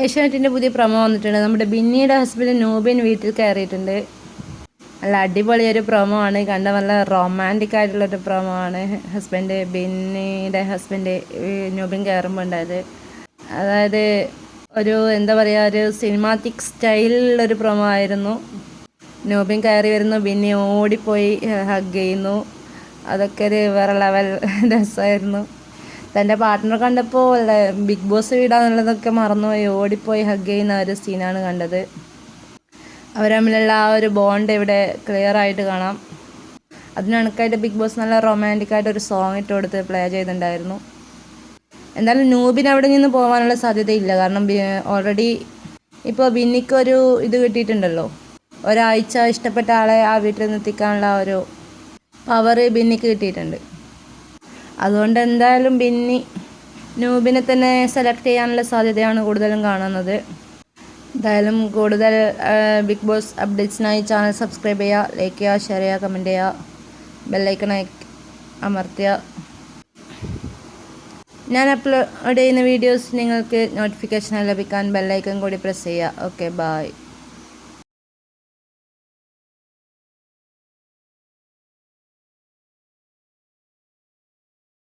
ഏഷ്യാനെറ്റിൻ്റെ പുതിയ പ്രൊമോ വന്നിട്ടുണ്ട്. നമ്മുടെ ബിന്നിയുടെ ഹസ്ബൻഡ് നൂബിൻ വീട്ടിൽ കയറിയിട്ടുണ്ട്. നല്ല അടിപൊളിയൊരു പ്രൊമോ ആണ്. കണ്ട നല്ല റൊമാൻറ്റിക് ആയിട്ടുള്ളൊരു പ്രൊമോ ആണ്. ബിന്നിയുടെ ഹസ്ബൻഡ് നൂബിൻ കയറുമ്പോൾ ഉണ്ടായത്. അതായത് ഒരു എന്താ പറയുക, ഒരു സിനിമാറ്റിക് സ്റ്റൈലിലൊരു പ്രൊമോ ആയിരുന്നു. നൂബിൻ കയറി വരുന്നു, ബിന്നി ഓടിപ്പോയി ഹഗ് ചെയ്യുന്നു. അതൊക്കെ ഒരു വേറെ ലെവൽ രസമായിരുന്നു. തൻ്റെ പാർട്ട്ണർ കണ്ടപ്പോൾ ബിഗ് ബോസ് വീടാന്നുള്ളതൊക്കെ മറന്നുപോയി ഓടിപ്പോയി ഹഗ് ചെയ്യുന്ന ഒരു സീനാണ് കണ്ടത്. അവർ തമ്മിലുള്ള ആ ഒരു ബോണ്ട് ഇവിടെ ക്ലിയർ ആയിട്ട് കാണാം. അതിനണക്കായിട്ട് ബിഗ് ബോസ് നല്ല റൊമാൻറ്റിക് ആയിട്ട് ഒരു സോങ് ഇട്ട് കൊടുത്ത് പ്ലേ ചെയ്തിട്ടുണ്ടായിരുന്നു. എന്തായാലും നൂബിന് അവിടെ നിന്ന് പോകാനുള്ള സാധ്യതയില്ല. കാരണം ഓൾറെഡി ഇപ്പോൾ ബിന്നിക്കൊരു ഇത് കിട്ടിയിട്ടുണ്ടല്ലോ, ഒരാഴ്ച ഇഷ്ടപ്പെട്ട ആളെ ആ വീട്ടിൽ നിന്ന് എത്തിക്കാനുള്ള ഒരു പവർ ബിന്നിക്ക് കിട്ടിയിട്ടുണ്ട്. അതുകൊണ്ട് എന്തായാലും ബിന്നി നൂബിനെ തന്നെ സെലക്ട് ചെയ്യാനുള്ള സാധ്യതയാണ് കൂടുതലും കാണുന്നത്. എന്തായാലും കൂടുതൽ ബിഗ് ബോസ് അപ്ഡേറ്റ്സിനായി ചാനൽ സബ്സ്ക്രൈബ് ചെയ്യുക, ലൈക്ക് ചെയ്യുക, ഷെയർ ചെയ്യുക, കമൻറ്റ് ചെയ്യുക, ബെല്ലൈക്കൺ അമർത്തുക. ഞാൻ അപ്ലോഡ് ചെയ്യുന്ന വീഡിയോസ് നിങ്ങൾക്ക് നോട്ടിഫിക്കേഷൻ ലഭിക്കാൻ ബെല്ലൈക്കൺ കൂടി പ്രസ് ചെയ്യുക. Okay, by.